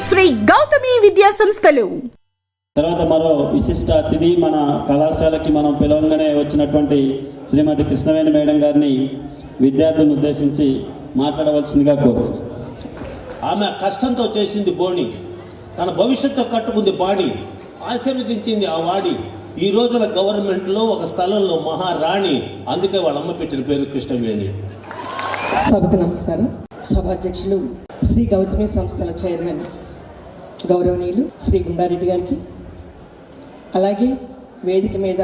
శ్రీ గౌతమి విద్యా సంస్థలు. తర్వాత మరో విశిష్ట అతిథి మన కళాశాలకి మనం పిలవంగానే వచ్చినటువంటి శ్రీమతి కృష్ణవేణి మేడం గారిని విద్యార్థులను ఉద్దేశించి మాట్లాడవలసిందిగా కోరుతున్నాను. ఆమె కష్టంతో చేసింది బోణి, తన భవిష్యత్తు కట్టుకుంది బాడి, ఆశీర్వదించింది ఆ వాడి. ఈ రోజుల గవర్నమెంట్లో ఒక స్థలంలో మహారాణి, అందుకే వాళ్ళ అమ్మ పెట్టిన పేరు కృష్ణవేణి. సభకు నమస్కారం. సభాధ్యక్షులు శ్రీ గౌతమి సంస్థల చైర్మన్ గౌరవనీయులు శ్రీ గుండారెడ్డి గారికి, అలాగే వేదిక మీద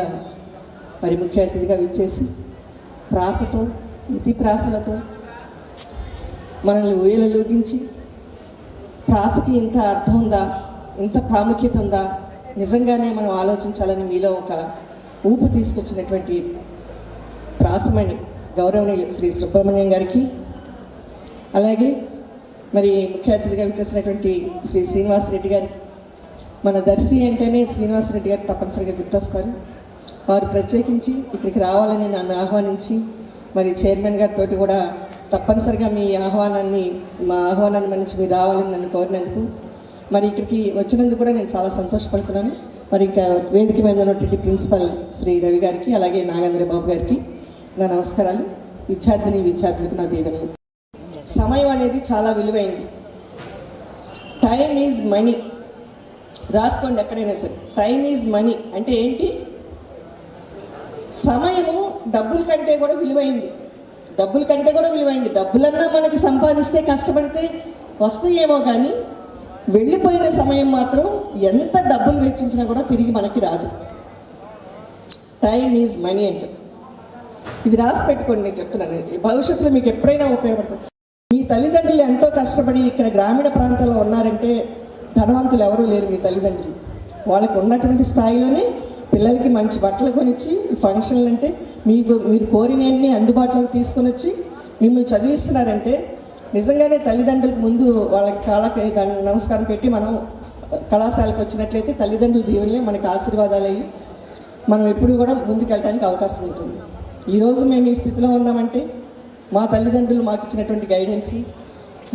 మరి ముఖ్య అతిథిగా విచ్చేసి ప్రాసతో ఇతి ప్రాసలతో మనల్ని ఊయలలోకించి ప్రాసకి ఇంత అర్థం ఉందా, ఇంత ప్రాముఖ్యత ఉందా, నిజంగానే మనం ఆలోచించాలని మీలో ఒక ఊపు తీసుకొచ్చినటువంటి ప్రాసమణి గౌరవనీయులు శ్రీ సుబ్రహ్మణ్యం గారికి, అలాగే మరి ముఖ్య అతిథిగా విచ్చేసినటువంటి శ్రీ శ్రీనివాసరెడ్డి గారికి. మన దర్శి అంటేనే శ్రీనివాసరెడ్డి గారు తప్పనిసరిగా గుర్తొస్తారు. వారు ప్రత్యేకించి ఇక్కడికి రావాలని నన్ను ఆహ్వానించి మరి చైర్మన్ గారితో కూడా తప్పనిసరిగా మా ఆహ్వానాన్ని మన్నించి మీరు రావాలని నన్ను కోరినందుకు, మరి ఇక్కడికి వచ్చినందుకు కూడా నేను చాలా సంతోషపడుతున్నాను. మరి ఇంకా వేదిక మీద ఉన్నటువంటి ప్రిన్సిపల్ శ్రీ రవి గారికి, అలాగే నాగేంద్ర బాబు గారికి నా నమస్కారాలు. విద్యార్థులకు నా దీవెనలు. సమయం అనేది చాలా విలువైంది. Time is money. రాసుకోండి ఎక్కడైనా సరే, టైం ఈజ్ మనీ అంటే ఏంటి? సమయము డబ్బుల కంటే కూడా విలువైంది. డబ్బులన్నా మనకి సంపాదిస్తే కష్టపడితే వస్తాయేమో, కానీ వెళ్ళిపోయిన సమయం మాత్రం ఎంత డబ్బులు వెచ్చించినా కూడా తిరిగి మనకి రాదు. టైం ఈజ్ మనీ అని చెప్పి ఇది రాసి పెట్టుకోండి. నేను చెప్తున్నాను, భవిష్యత్తులో మీకు ఎప్పుడైనా ఉపయోగపడుతుంది. మీ తల్లిదండ్రులు ఎంతో కష్టపడి ఇక్కడ గ్రామీణ ప్రాంతంలో ఉన్నారంటే ధనవంతులు ఎవరూ లేరు. మీ తల్లిదండ్రులు వాళ్ళకి ఉన్నటువంటి స్థాయిలోనే పిల్లలకి మంచి బట్టలు కొనిచ్చి, ఫంక్షన్లు అంటే మీరు కోరినన్ని అందుబాటులోకి తీసుకొని వచ్చి మిమ్మల్ని చదివిస్తున్నారంటే నిజంగానే తల్లిదండ్రులకు ముందు వాళ్ళకి కాళ్ళకి నమస్కారం పెట్టి మనం కళాశాలకు వచ్చినట్లయితే తల్లిదండ్రుల దీవెనలే మనకి ఆశీర్వాదాలు అయ్యి మనం ఎప్పుడు కూడా ముందుకెళ్ళడానికి అవకాశం ఉంటుంది. ఈరోజు మేము ఈ స్థితిలో ఉన్నామంటే మా తల్లిదండ్రులు మాకు ఇచ్చినటువంటి గైడెన్స్,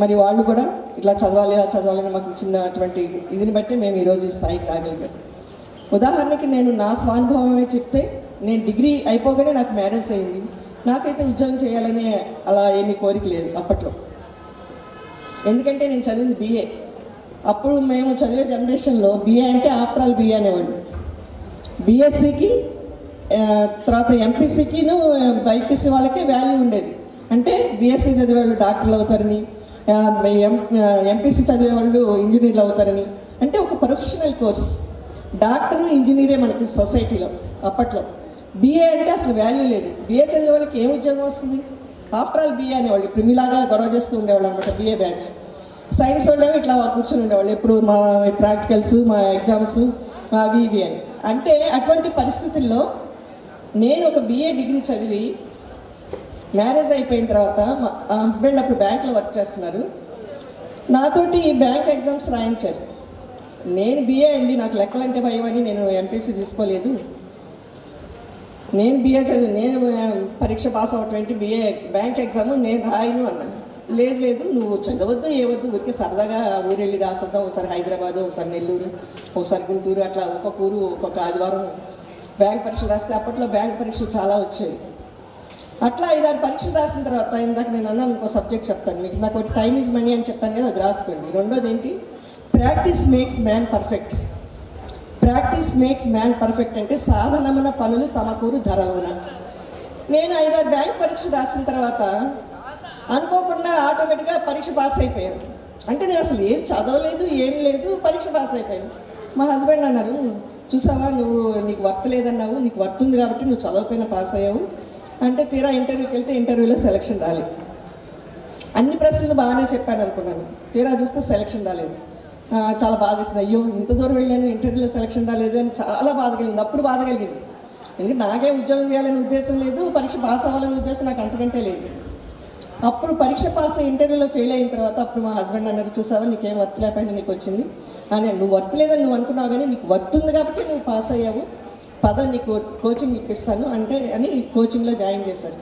మరి వాళ్ళు కూడా ఇట్లా చదవాలని మాకు ఇచ్చినటువంటి ఇదిని బట్టి మేము ఈరోజు ఈ స్థాయికి రాగలిగాం. ఉదాహరణకి నేను నా స్వానుభవమే చెప్తే, నేను డిగ్రీ అయిపోగానే నాకు మ్యారేజ్ అయింది. నాకైతే ఉద్యోగం చేయాలని అలా ఏమీ కోరిక లేదు అప్పట్లో. ఎందుకంటే నేను చదివింది BA. అప్పుడు మేము చదివే జనరేషన్లో BA అంటే ఆఫ్టర్ ఆల్ BA అనేవాళ్ళు. BScకి తర్వాత MPCకిను BPC వాళ్ళకే వాల్యూ ఉండేది. అంటే BSc చదివేవాళ్ళు డాక్టర్లు అవుతారని, MPC చదివేవాళ్ళు ఇంజనీర్లు అవుతారని, అంటే ఒక ప్రొఫెషనల్ కోర్స్. డాక్టరు ఇంజనీరే మనకి సొసైటీలో అప్పట్లో. BA అంటే అసలు వాల్యూ లేదు. BA చదివే వాళ్ళకి ఏం ఉద్యోగం వస్తుంది? ఆఫ్టర్ ఆల్ BA అనేవాళ్ళు. ఇప్పుడు మీలాగా గొడవ చేస్తూ ఉండేవాళ్ళు అనమాట BA బ్యాచ్. సైన్స్ వాళ్ళేమో ఇట్లా కూర్చొని ఉండేవాళ్ళు, ఎప్పుడు మా ప్రాక్టికల్స్, మా ఎగ్జామ్స్, అవి ఇవి అని. అంటే అటువంటి పరిస్థితుల్లో నేను ఒక BA డిగ్రీ చదివి మ్యారేజ్ అయిపోయిన తర్వాత మా హస్బెండ్ అప్పుడు బ్యాంక్లో వర్క్ చేస్తున్నారు. నాతోటి బ్యాంక్ ఎగ్జామ్స్ రాయించారు. నేను BA అండి, నాకు లెక్కలంటే భయం అని నేను MPC తీసుకోలేదు. నేను BA చదివి నేను పరీక్ష పాస్ అవటువంటి BA బ్యాంక్ ఎగ్జామ్ నేను రాయను అన్నాను. లేదు నువ్వు చదవద్దు, ఏవద్దు, ఊరికే సరదాగా ఊరు వెళ్ళి రాసొద్దాం. ఒకసారి హైదరాబాదు, ఒకసారి నెల్లూరు, ఒకసారి గుంటూరు, అట్లా ఒక్కొక్క ఊరు ఒక్కొక్క ఆదివారం బ్యాంక్ పరీక్షలు రాస్తే అప్పట్లో బ్యాంక్ పరీక్షలు చాలా వచ్చాయి. అట్లా 5-6 పరీక్షలు రాసిన తర్వాత ఇందాక నేను అన్నాను ఇంకో సబ్జెక్ట్ చెప్తాను మీకు. నాకు ఒకటి టైం ఈజ్ మనీ అని చెప్పాను కదా, అది రాసుకోండి. రెండోది ఏంటి? Practice makes man perfect. అంటే సాధనమున పనులు సమకూరు ధరలున. నేను 5-6 బ్యాంక్ పరీక్షలు రాసిన తర్వాత అనుకోకుండా ఆటోమేటిక్గా పరీక్ష పాస్ అయిపోయాను. అంటే నేను అసలు ఏం చదవలేదు, ఏం లేదు, పరీక్ష పాస్ అయిపోయాను. మా హస్బెండ్ అన్నారు, చూసావా నువ్వు, నీకు వర్త్ లేదన్నావు, నీకు వర్త్ ఉంది కాబట్టి నువ్వు చదవకపోయినా పాస్ అయ్యావు అంటే, తీరా ఇంటర్వ్యూకి వెళ్తే ఇంటర్వ్యూలో సెలక్షన్ రాలేదు. అన్ని ప్రశ్నలు బాగానే చెప్పాను అనుకున్నాను, తీరా చూస్తే సెలక్షన్ రాలేదు. చాలా బాధేసింది. అయ్యో ఇంత దూరం వెళ్ళాను, ఇంటర్వ్యూలో సెలక్షన్ రాలేదు అని చాలా బాధ కలిగింది. అప్పుడు బాధ కలిగింది, ఎందుకంటే నాకే ఉద్యోగం చేయాలనే ఉద్దేశం లేదు, పరీక్ష పాస్ అవ్వాలనే ఉద్దేశం నాకు అంతకంటే లేదు. అప్పుడు పరీక్ష పాస్ అయ్యి ఇంటర్వ్యూలో ఫెయిల్ అయిన తర్వాత అప్పుడు మా హస్బెండ్ అన్నారు, చూసావా నీకేం వర్త్ లేకపోయినా నీకు వచ్చింది అని. నువ్వు వర్త్ లేదని నువ్వు అనుకున్నావు, కానీ నీకు వర్త్ ఉంది కాబట్టి నువ్వు పాస్ అయ్యావు, పద నీకు కోచింగ్ ఇప్పిస్తాను అంటే అని కోచింగ్లో జాయిన్ చేశారు.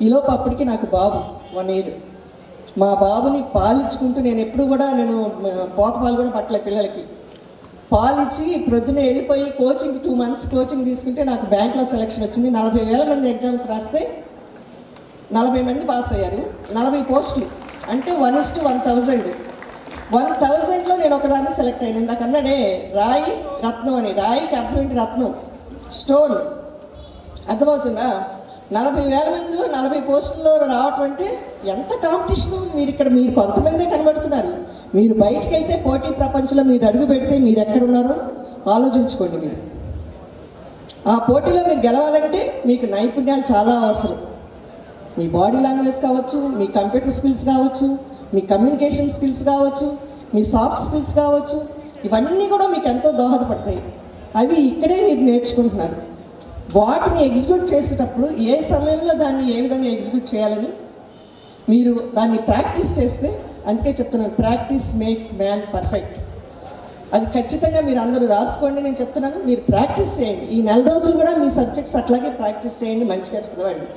ఈలోపు అప్పటికి నాకు బాబు 1 year. మా బాబుని పాలించుకుంటూ నేను ఎప్పుడు కూడా పోత పాలు కూడా పట్టలే పిల్లలకి. పాలిచ్చి ప్రొద్దున వెళ్ళిపోయి కోచింగ్ 2 months కోచింగ్ తీసుకుంటే నాకు బ్యాంక్లో సెలెక్షన్ వచ్చింది. 40,000 మంది ఎగ్జామ్స్ రాస్తే 40 మంది పాస్ అయ్యారు. 40 పోస్టులు అంటే 1:1000. 1000లో నేను ఒకదాన్ని సెలెక్ట్ అయ్యాను. ఇందాక అన్నాడే రాయి రత్నం అని. రాయికి అర్థం ఏంటి? రత్నం, స్టోన్. అర్థమవుతుందా? 40,000 మందిలో 40 పోస్టుల్లో రావటం అంటే ఎంత కాంపిటీషను. మీరు కొంతమందే కనబడుతున్నారు. మీరు బయటికి వెళ్తే పోటీ ప్రపంచంలో మీరు అడుగు పెడితే మీరు ఎక్కడున్నారో ఆలోచించుకోండి. మీరు ఆ పోటీలో మీరు గెలవాలంటే మీకు నైపుణ్యాలు చాలా అవసరం. మీ బాడీ లాంగ్వేజ్ కావచ్చు, మీ కంప్యూటర్ స్కిల్స్ కావచ్చు, మీ కమ్యూనికేషన్ స్కిల్స్ కావచ్చు, మీ సాఫ్ట్ స్కిల్స్ కావచ్చు. ఇవన్నీ కూడా మీకు ఎంతో దోహదపడతాయి. అవి ఇక్కడే మీరు నేర్చుకుంటున్నారు. వాటిని ఎగ్జిక్యూట్ చేసేటప్పుడు ఏ సమయంలో దాన్ని ఏ విధంగా ఎగ్జిక్యూట్ చేయాలని మీరు దాన్ని ప్రాక్టీస్ చేస్తే, అందుకే చెప్తున్నాను, ప్రాక్టీస్ మేక్స్ మ్యాన్ పర్ఫెక్ట్. అది ఖచ్చితంగా మీరు అందరూ రాసుకోండి. నేను చెప్తున్నాను, మీరు ప్రాక్టీస్ చేయండి. ఈ 4 రోజులు కూడా మీ సబ్జెక్ట్స్ అట్లాగే ప్రాక్టీస్ చేయండి, మంచిగా చదవండి.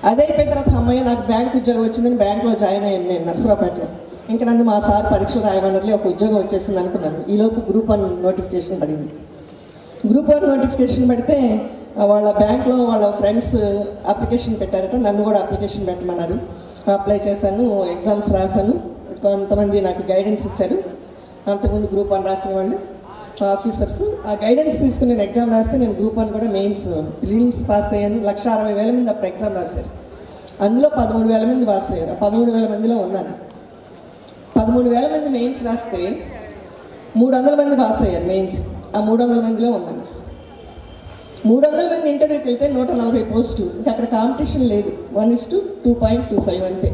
అదే అయిపోయిన తర్వాత అమ్మాయి నాకు బ్యాంక్ ఉద్యోగం వచ్చిందని బ్యాంక్లో జాయిన్ అయ్యాను నేను నర్సరావుపేటలో. ఇంకా నన్ను మా సార్ పరీక్షలు రాయమన్నట్లే ఒక ఉద్యోగం వచ్చేసింది అనుకున్నాను. ఈలోపు గ్రూప్ 1 నోటిఫికేషన్ పడింది. గ్రూప్ 1 నోటిఫికేషన్ పెడితే వాళ్ళ బ్యాంక్లో వాళ్ళ ఫ్రెండ్స్ అప్లికేషన్ పెట్టారట. నన్ను కూడా అప్లికేషన్ పెట్టమన్నారు. అప్లై చేశాను, ఎగ్జామ్స్ రాశాను. కొంతమంది నాకు గైడెన్స్ ఇచ్చారు. అంతకుముందు గ్రూప్ 1 రాసిన వాళ్ళు ఆఫీసర్స్ ఆ గైడెన్స్ తీసుకుని నేను ఎగ్జామ్ రాస్తే నేను గ్రూప్ 1 కూడా మెయిన్స్ ప్రిలిమ్స్ పాస్ అయ్యాను. 1,60,000 మంది అప్పుడు ఎగ్జామ్ రాశారు. అందులో 13,000 మంది పాస్ అయ్యారు. 13,000 మందిలో ఉన్నాను. 13,000 మంది మెయిన్స్ రాస్తే 300 మంది పాస్ అయ్యారు మెయిన్స్. ఆ 300 మందిలో ఉన్నాను. 300 మంది ఇంటర్వ్యూకి వెళ్తే 140 పోస్టులు. ఇంకా అక్కడ కాంపిటీషన్ లేదు. 1:2.25 అంతే.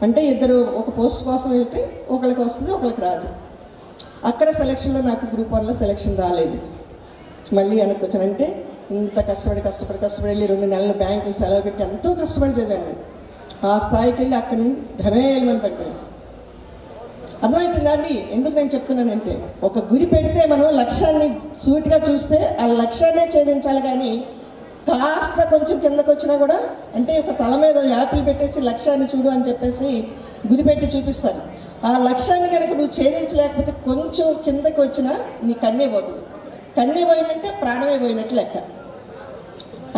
అంటే ఇద్దరు ఒక పోస్ట్ కోసం వెళ్తే ఒకరికి వస్తుంది, ఒకరికి రాదు. అక్కడ సెలక్షన్లో నాకు గ్రూప్ 1లో సెలక్షన్ రాలేదు. మళ్ళీ వెనక్కి వచ్చాను. అంటే ఇంత కష్టపడి వెళ్ళి 2 నెలలు బ్యాంకుకి సెలవు పెట్టి ఎంతో కష్టపడి చదివాను నేను. ఆ స్థాయికి వెళ్ళి అక్కడి నుండి ఢమేయమని పడిపోయాను. అర్థమవుతుందా అండి? ఎందుకు నేను చెప్తున్నానంటే, ఒక గురి పెడితే మనం లక్ష్యాన్ని సూటిగా చూస్తే ఆ లక్ష్యాన్నే ఛేదించాలి. కానీ కాస్త కొంచెం కిందకు వచ్చినా కూడా, అంటే ఒక తల మీద యాపిల్ పెట్టేసి లక్ష్యాన్ని చూడు అని చెప్పేసి గురి పెట్టి చూపిస్తారు. ఆ లక్ష్యాన్ని కనుక నువ్వు ఛేదించలేకపోతే కొంచెం కిందకి వచ్చినా నీ కన్నే పోతుంది. కన్నే పోయిందంటే ప్రాణమే పోయినట్టు లెక్క.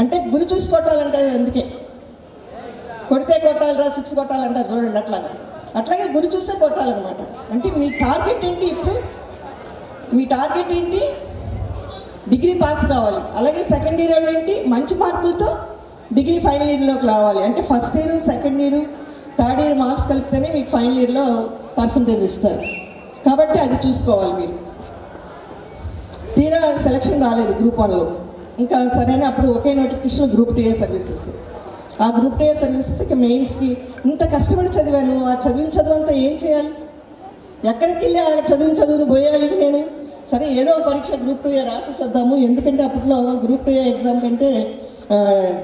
అంటే గురి చూసి కొట్టాలంటే అందుకే కొడితే కొట్టాలిరా 6 కొట్టాలంటారు చూడండి. అట్లాగే గురి చూసే కొట్టాలన్నమాట. అంటే మీ టార్గెట్ ఏంటి? ఇప్పుడు మీ టార్గెట్ ఏంటి? డిగ్రీ పాస్ కావాలి. అలాగే సెకండ్ ఇయర్ ఏంటి? మంచి మార్కులతో డిగ్రీ ఫైనల్ ఇయర్లోకి రావాలి. అంటే first year, second year, third year marks కలిపితేనే మీకు ఫైనల్ ఇయర్లో పర్సంటేజ్ ఇస్తారు. కాబట్టి అది చూసుకోవాలి మీరు. తీరా సెలక్షన్ రాలేదు గ్రూప్ 1లో. ఇంకా సరైన అప్పుడు ఒకే నోటిఫికేషన్లో గ్రూప్ 2A సర్వీసెస్. ఆ గ్రూప్ 2A సర్వీసెస్కి మెయిన్స్కి ఇంత కష్టపడి చదివాను. ఆ చదువు అంతా ఏం చేయాలి? ఎక్కడికి వెళ్ళి ఆ చదువుని పోయాలి నేను? సరే ఏదో పరీక్ష గ్రూప్ 2A రాసేసేద్దాము. ఎందుకంటే అప్పట్లో గ్రూప్ 2A ఎగ్జామ్ కంటే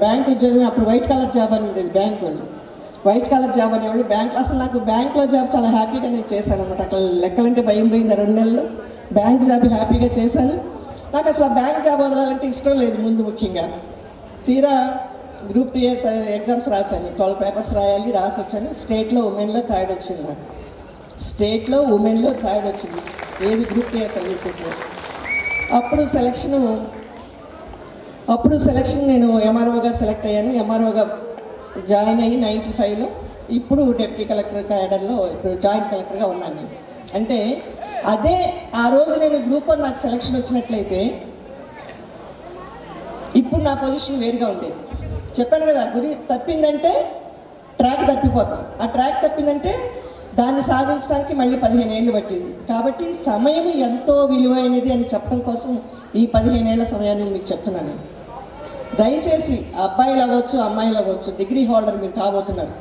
బ్యాంక్ ఉద్యోగం అప్పుడు వైట్ కలర్ జాబ్ అని ఉండేది. బ్యాంక్ వాళ్ళు వైట్ కలర్ జాబ్ అనేవాళ్ళు. బ్యాంక్ అసలు నాకు బ్యాంక్లో జాబ్ చాలా హ్యాపీగా నేను చేశాను అనమాట. అక్కడ లెక్కలంటే భయం పోయింది. 2 నెలలు బ్యాంక్ జాబ్ హ్యాపీగా చేశాను. నాకు అసలు ఆ బ్యాంక్ జాబ్ వదలాలంటే ఇష్టం లేదు ముందు ముఖ్యంగా. తీరా గ్రూప్ 2A ఎగ్జామ్స్ రాశాను. 12 పేపర్స్ రాయాలి, రాసి వచ్చాను. స్టేట్లో ఉమెన్లో 3rd వచ్చింది నాకు. స్టేట్లో ఉమెన్లో 3rd వచ్చింది. ఏది? గ్రూప్ 2A సర్వీసెస్లో. అప్పుడు సెలక్షన్ నేను ఎంఆర్ఓగా సెలెక్ట్ అయ్యాను. ఎంఆర్ఓగా జాయిన్ అయ్యి 95లో ఇప్పుడు డిప్యూటీ కలెక్టర్ క్యాడర్లో ఇప్పుడు జాయింట్ కలెక్టర్గా ఉన్నాను నేను. అంటే అదే ఆ రోజు నేను గ్రూప్ 1 నాకు సెలక్షన్ వచ్చినట్లయితే ఇప్పుడు నా పొజిషన్ వేరుగా ఉండేది. చెప్పాను కదా, గురి తప్పిందంటే ట్రాక్ తప్పిపోతాం. ఆ ట్రాక్ తప్పిందంటే దాన్ని సాధించడానికి మళ్ళీ 15 ఏళ్ళు పట్టింది. కాబట్టి సమయం ఎంతో విలువైనది అని చెప్పడం కోసం ఈ 15 ఏళ్ల సమయాన్ని మీకు చెప్తున్నాను. దయచేసి అబ్బాయిలు అవ్వచ్చు, అమ్మాయిలు అవ్వచ్చు, డిగ్రీ హోల్డర్ మీరు కాబోతున్నారు.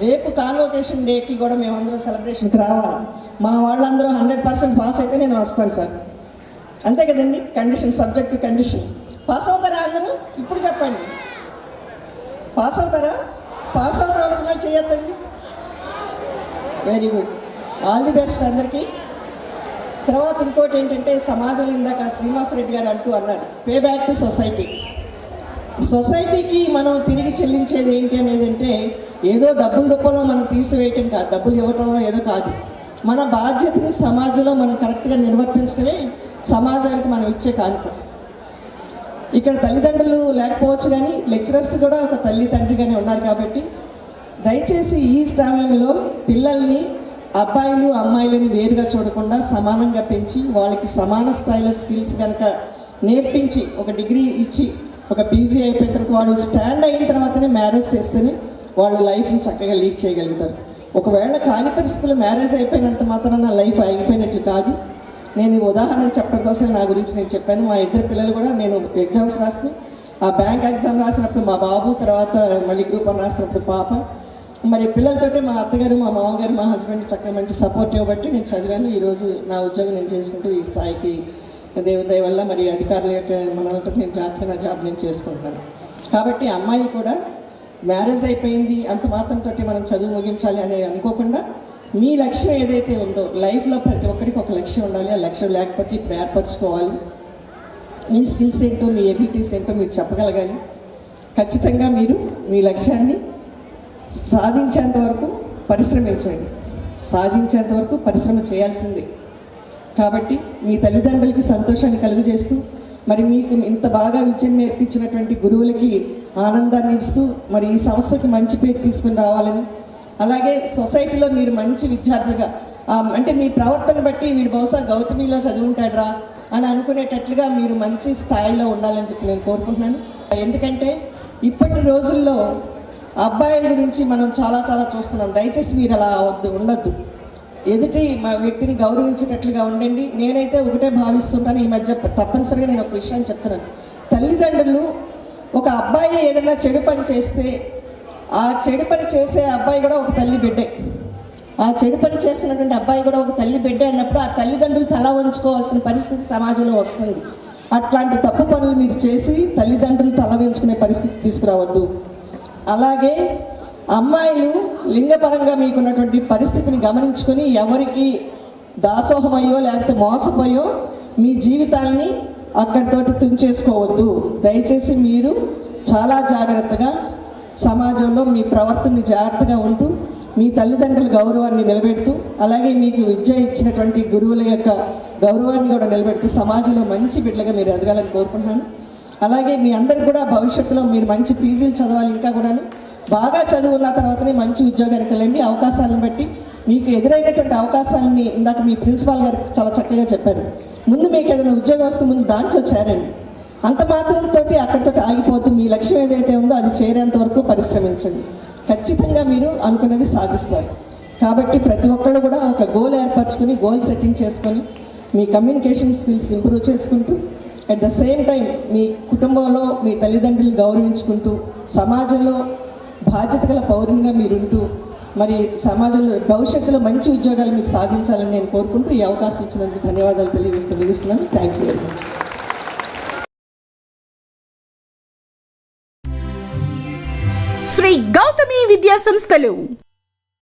రేపు కాన్వొకేషన్ డేకి కూడా మేమందరం సెలబ్రేషన్కి రావాలి. మా వాళ్ళందరూ 100% పాస్ అయితే నేను వస్తాను సార్. అంతే కదండి? Condition, subject condition. పాస్ అవుతారా అందరూ? ఇప్పుడు చెప్పండి, పాస్ అవుతారా? పాస్ అవుతా అనుకున్నారు చేయొద్దండి. Very good, all the best అందరికీ. తర్వాత ఇంకోటి ఏంటంటే, సమాజంలో ఇందాక శ్రీనివాసరెడ్డి గారు అంటూ అన్నారు, పే బ్యాక్ టు సొసైటీ. సొసైటీకి మనం తిరిగి చెల్లించేది ఏంటి అనేది అంటే ఏదో డబ్బుల రూపంలో మనం తీసివేయటం కాదు, డబ్బులు ఇవ్వటం ఏదో కాదు. మన బాధ్యతని సమాజంలో మనం కరెక్ట్గా నిర్వర్తించడమే సమాజానికి మనం ఇచ్చే కానుక. ఇక్కడ తల్లిదండ్రులు లేకపోవచ్చు కానీ లెక్చరర్స్ కూడా ఒక తల్లి తండ్రిగానే ఉన్నారు. కాబట్టి దయచేసి ఈ సమయంలో పిల్లల్ని అబ్బాయిలు అమ్మాయిలని వేరుగా చూడకుండా సమానంగా పెంచి వాళ్ళకి సమాన స్థాయిలో స్కిల్స్ కనుక నేర్పించి ఒక డిగ్రీ ఇచ్చి ఒక పీజీ అయిపోయిన తర్వాత వాళ్ళు స్టాండ్ అయిన తర్వాతనే మ్యారేజ్ చేస్తేనే వాళ్ళ లైఫ్ని చక్కగా లీడ్ చేయగలుగుతారు. ఒకవేళ కాని పరిస్థితుల్లో మ్యారేజ్ అయిపోయినంత మాత్రాన లైఫ్ ఆగిపోయినట్లు కాదు. నేను ఈ ఉదాహరణకు చెప్పడం కోసం నా గురించి నేను చెప్పాను. మా ఇద్దరు పిల్లలు కూడా నేను ఎగ్జామ్స్ రాస్తూ ఆ బ్యాంక్ ఎగ్జామ్ రాసినప్పుడు మా బాబు, తర్వాత మళ్ళీ గ్రూప్ 1 రాసినప్పుడు పాప. మరి పిల్లలతోటే మా అత్తగారు, మా మామగారు, మా హస్బెండ్ చక్కగా మంచి సపోర్ట్ ఇవ్వబట్టి నేను చదివాను. ఈరోజు నా ఉద్యోగం నేను చేసుకుంటూ ఈ స్థాయికి దేవుదయ వల్ల మరి అధికారుల యొక్క మనలతో నేను జాగ్రత్తగా నా జాబ్ నేను చేసుకుంటున్నాను. కాబట్టి అమ్మాయిలు కూడా మ్యారేజ్ అయిపోయింది అంత మాత్రంతో మనం చదువు ముగించాలి అని అనుకోకుండా మీ లక్ష్యం ఏదైతే ఉందో లైఫ్లో ప్రతి ఒక్కరికి ఒక లక్ష్యం ఉండాలి. ఆ లక్ష్యం లేకపోతే ఇప్పుడు ఏర్పరచుకోవాలి. మీ స్కిల్స్ ఏంటో, మీ ఎబిలిటీస్ ఏంటో మీరు చెప్పగలగాలి. ఖచ్చితంగా మీరు మీ లక్ష్యాన్ని సాధించేంత వరకు పరిశ్రమించండి. సాధించేంత వరకు పరిశ్రమ చేయాల్సిందే. కాబట్టి మీ తల్లిదండ్రులకి సంతోషాన్ని కలుగజేస్తూ మరి మీకు ఇంత బాగా విద్యను నేర్పించినటువంటి గురువులకి ఆనందాన్ని ఇస్తూ మరి ఈ సంస్థకి మంచి పేరు తీసుకుని రావాలని, అలాగే సొసైటీలో మీరు మంచి విద్యార్థిగా అంటే మీ ప్రవర్తన బట్టి వీడు బహుశా గౌతమిలో చదువుంటాడ్రా అని అనుకునేటట్లుగా మీరు మంచి స్థాయిలో ఉండాలని చెప్పి నేను కోరుకుంటున్నాను. ఎందుకంటే ఇప్పటి రోజుల్లో అబ్బాయిల గురించి మనం చాలా చూస్తున్నాం. దయచేసి మీరు అలా ఉండొద్దు. ఎదుటి మా వ్యక్తిని గౌరవించేటట్లుగా ఉండండి. నేనైతే ఒకటే భావిస్తుంటాను, ఈ మధ్య తప్పనిసరిగా నేను ఒక విషయాన్ని చెప్తున్నాను. తల్లిదండ్రులు ఒక అబ్బాయి ఏదైనా చెడు పని చేస్తే ఆ చెడు పని చేసే అబ్బాయి కూడా ఒక తల్లి బిడ్డే. ఆ చెడు పని చేస్తున్నటువంటి అబ్బాయి కూడా ఒక తల్లి బిడ్డే అన్నప్పుడు ఆ తల్లిదండ్రులు తల వంచుకోవాల్సిన పరిస్థితి సమాజంలో వస్తుంది. అట్లాంటి తప్పు పనులు మీరు చేసి తల్లిదండ్రులు తల వంచుకునే పరిస్థితి తీసుకురావద్దు. అలాగే అమ్మాయిలు లింగపరంగా మీకున్నటువంటి పరిస్థితిని గమనించుకొని ఎవరికి దాసోహమయ్యో లేకపోతే మోసపోయో మీ జీవితాన్ని అక్కడితోటి తుంచేసుకోవద్దు. దయచేసి మీరు చాలా జాగ్రత్తగా సమాజంలో మీ ప్రవర్తనని జాగ్రత్తగా ఉంటూ మీ తల్లిదండ్రుల గౌరవాన్ని నిలబెడుతూ, అలాగే మీకు విద్య ఇచ్చినటువంటి గురువుల యొక్క గౌరవాన్ని కూడా నిలబెడుతూ సమాజంలో మంచి బిడ్డలుగా మీరు ఎదగాలని కోరుకుంటున్నాను. అలాగే మీ అందరికి కూడా భవిష్యత్తులో మీరు మంచి పీజీలు చదవాలి. ఇంకా కూడాను బాగా చదువున్న తర్వాతనే మంచి ఉద్యోగానికి వెళ్ళండి. అవకాశాలను బట్టి మీకు ఎదురైనటువంటి అవకాశాలని ఇందాక మీ ప్రిన్సిపాల్ గారు చాలా చక్కగా చెప్పారు. ముందు మీకు ఏదైనా ఉద్యోగం వస్తే ముందు దాంట్లో చేరండి. అంత మాత్రంతో అక్కడితో ఆగిపోతూ మీ లక్ష్యం ఏదైతే ఉందో అది చేరేంత వరకు పరిశ్రమించండి. ఖచ్చితంగా మీరు అనుకున్నది సాధిస్తారు. కాబట్టి ప్రతి ఒక్కళ్ళు కూడా ఒక గోల్ ఏర్పరచుకొని గోల్ సెట్టింగ్ చేసుకొని మీ కమ్యూనికేషన్ స్కిల్స్ ఇంప్రూవ్ చేసుకుంటూ అట్ ద సేమ్ టైం మీ కుటుంబంలో మీ తల్లిదండ్రులు గౌరవించుకుంటూ సమాజంలో బాధ్యత గల పౌరునిగా మీరుంటూ మరి సమాజంలో భవిష్యత్తులో మంచి ఉద్యోగాలు మీరు సాధించాలని నేను కోరుకుంటూ ఈ అవకాశం ఇచ్చినందుకు ధన్యవాదాలు తెలియజేస్తూ ముగిస్తున్నాను. Thank you very much. Shri Gautami Vidya సంస్థలు